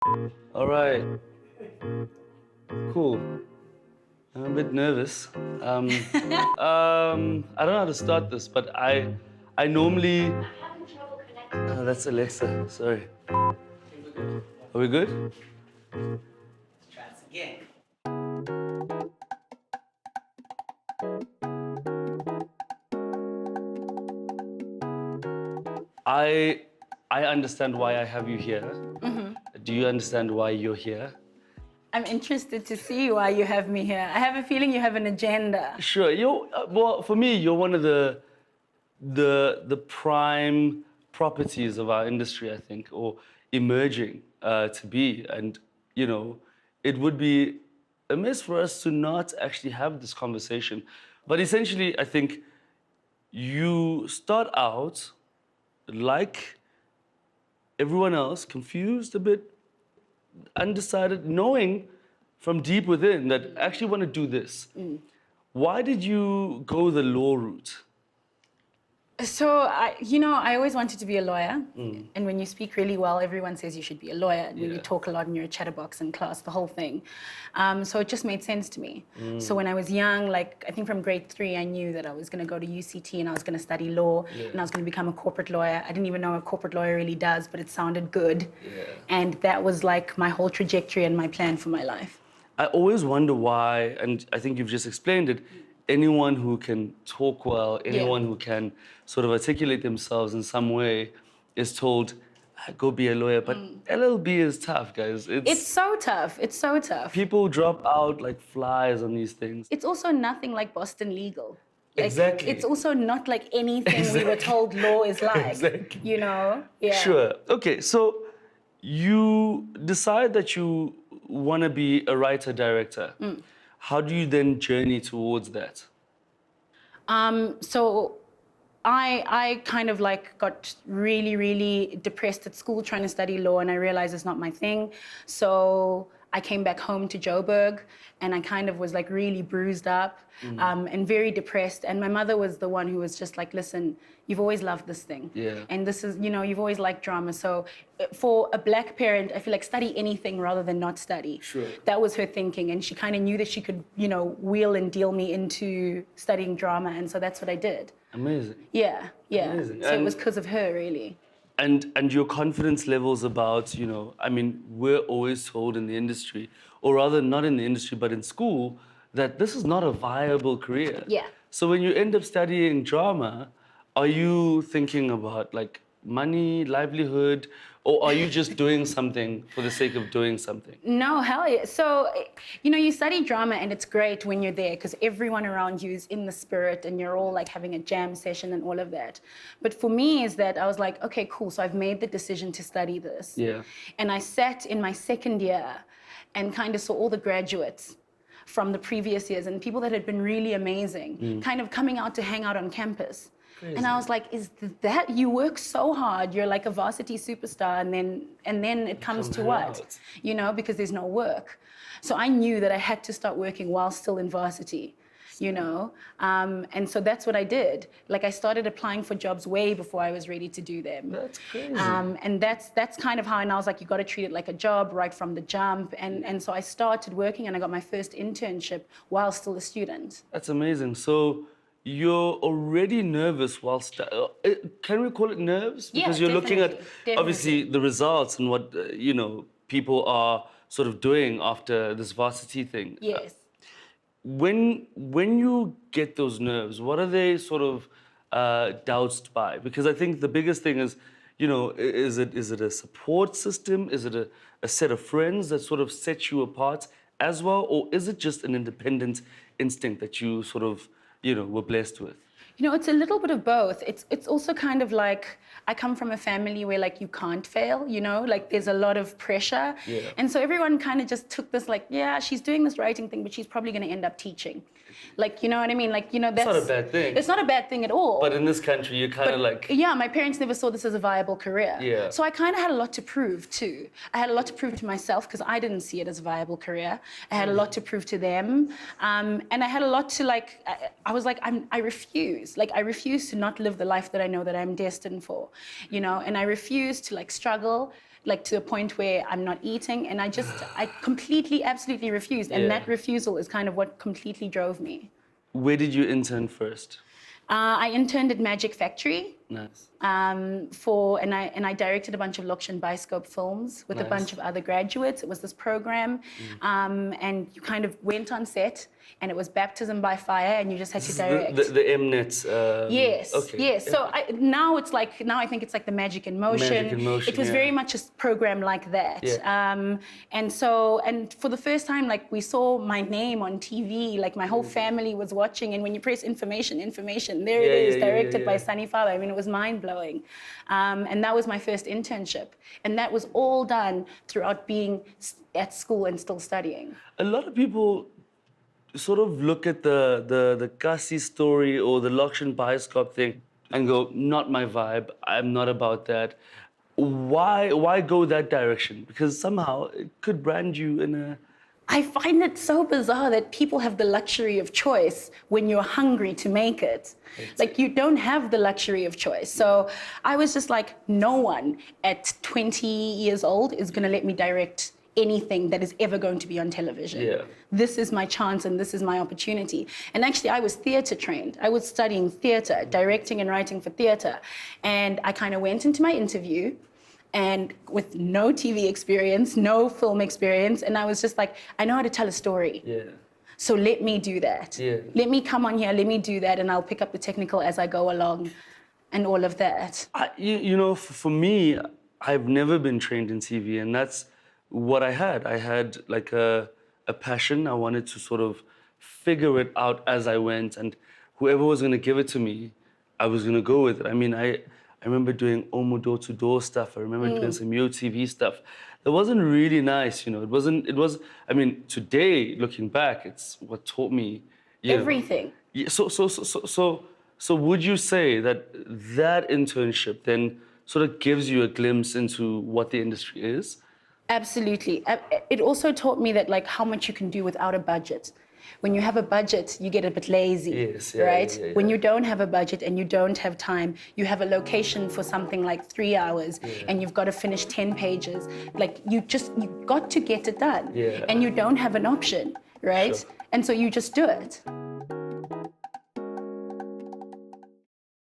All right. Cool. I'm a bit nervous. I don't know how to start this, but I normally. I'm having trouble connecting. Oh, that's Alexa. Sorry. Are we good? Let's try this again. I I understand why I have you here. Do you understand why you're here? I'm interested to see why you have me here. I have a feeling you have an agenda. Sure. Well, for me, you're one of the prime properties of our industry, I think, or emerging to be. And it would be amiss for us to not actually have this conversation. But essentially, I think you start out like everyone else, confused, a bit undecided, knowing from deep within that I actually want to do this. Why did you go the law route? So, I always wanted to be a lawyer. And when you speak really well, everyone says you should be a lawyer. And when you talk a lot in your chatterbox in class, the whole thing. So it just made sense to me. So when I was young, like I think from grade 3, I knew that I was going to go to UCT and I was going to study law and I was going to become a corporate lawyer. I didn't even know what a corporate lawyer really does, but it sounded good. And that was like my whole trajectory and my plan for my life. I always wonder why, and I think you've just explained it, anyone who can talk well, anyone who can sort of articulate themselves in some way is told, "Ah, go be a lawyer." But LLB is tough, guys. It's so tough. It's so tough. People drop out like flies on these things. It's also nothing like Boston legal. Like, Exactly. It's also not like anything we were told law is like. Exactly. You know? Yeah. Sure. Okay, so you decide that you want to be a writer-director. How do you then journey towards that? So I kind of like got really, really depressed at school trying to study law, and I realized it's not my thing. So I came back home to Joburg and I kind of was like really bruised up and very depressed. And my mother was the one who was just like, listen, you've always loved this thing. Yeah. And this is, you've always liked drama. So for a black parent, I feel like study anything rather than not study. Sure. That was her thinking. And she kind of knew that she could, wheel and deal me into studying drama. And so that's what I did. Amazing. Yeah. Amazing. So it And- was because of her, really. And your confidence levels about, I mean, we're always told in the industry, or rather not in the industry, but in school, that this is not a viable career. Yeah. So when you end up studying drama, are you thinking about like money, livelihood, or are you just doing something for the sake of doing something? No, hell yeah. So, you study drama and it's great when you're there because everyone around you is in the spirit and you're all like having a jam session and all of that. But for me is that I was like, okay, cool. So I've made the decision to study this. Yeah. And I sat in my second year and kind of saw all the graduates from the previous years and people that had been really amazing kind of coming out to hang out on campus. And I was like, is that, you work so hard, you're like a varsity superstar, and then it comes to what? out. Because there's no work. So I knew that I had to start working while still in varsity, and so that's what I did. Like I started applying for jobs way before I was ready to do them. That's crazy. And that's kind of how, and I was like, you got to treat it like a job right from the jump. And so I started working and I got my first internship while still a student. That's amazing. So you're already nervous whilst... can we call it nerves? Yeah, Because you're looking at, definitely. obviously, the results and what, people are sort of doing after this varsity thing. Yes. When you get those nerves, what are they sort of doused by? Because I think the biggest thing is, is it a support system? Is it a set of friends that sort of set you apart as well? Or is it just an independent instinct that you sort of, were blessed with? It's a little bit of both. It's also kind of like, I come from a family where like you can't fail, like there's a lot of pressure. Yeah. And so everyone kind of just took this like, yeah, she's doing this writing thing, but she's probably going to end up teaching. Like, you know what I mean? Like, that's... not a bad thing. It's not a bad thing at all. But in this country, you're kind of like... Yeah, my parents never saw this as a viable career. Yeah. So I kind of had a lot to prove too. I had a lot to prove to myself because I didn't see it as a viable career. I had a lot to prove to them. And I had a lot to like, I was like, I refuse. Like I refuse to not live the life that I know that I'm destined for, and I refuse to like struggle like to a point where I'm not eating, and I completely, absolutely refused. And that refusal is kind of what completely drove me. Where did you intern first? I interned at Magic Factory. Nice. And I directed a bunch of Lokshan Bioscope films with a bunch of other graduates. It was this program, and you kind of went on set, and it was baptism by fire, and you just had to direct. The Mnet. Yes. Okay. Yes. So now I think it's like the Magic in Motion. Magic in Motion, It was very much a program like that. Yeah. And for the first time, like we saw my name on TV, like my whole family was watching, and when you press information, there it is, directed by Sunni Faba. I mean, it was mind-blowing. And that was my first internship. And that was all done throughout being at school and still studying. A lot of people sort of look at the Kasi story or the Lokshan Bioscope thing and go, not my vibe, I'm not about that. Why go that direction? Because somehow it could brand you in a... I find it so bizarre that people have the luxury of choice when you're hungry to make it. Like, you don't have the luxury of choice. So I was just like, no one at 20 years old is going to let me direct anything that is ever going to be on television. Yeah. This is my chance and this is my opportunity. And actually, I was theatre trained. I was studying theatre, directing and writing for theatre. And I kind of went into my interview and with no TV experience, no film experience, and I was just like, I know how to tell a story. Yeah. So let me do that. Yeah. Let me come on here, let me do that, and I'll pick up the technical as I go along and all of that. You know, for me, I've never been trained in TV, and that's what I had. I had like a passion. I wanted to sort of figure it out as I went, and whoever was going to give it to me, I was going to go with it. I mean, I remember doing Omo door-to-door stuff. I remember doing some UTV stuff. It wasn't really nice, you know. I mean, today, looking back, it's what taught me... Everything. Yeah, so would you say that internship then sort of gives you a glimpse into what the industry is? Absolutely. It also taught me that, like, how much you can do without a budget. When you have a budget, you get a bit lazy, yes, yeah, right? Yeah. When you don't have a budget and you don't have time, you have a location for something like 3 hours and you've got to finish 10 pages. Like, you got to get it done. Yeah. And you don't have an option, right? Sure. And so you just do it.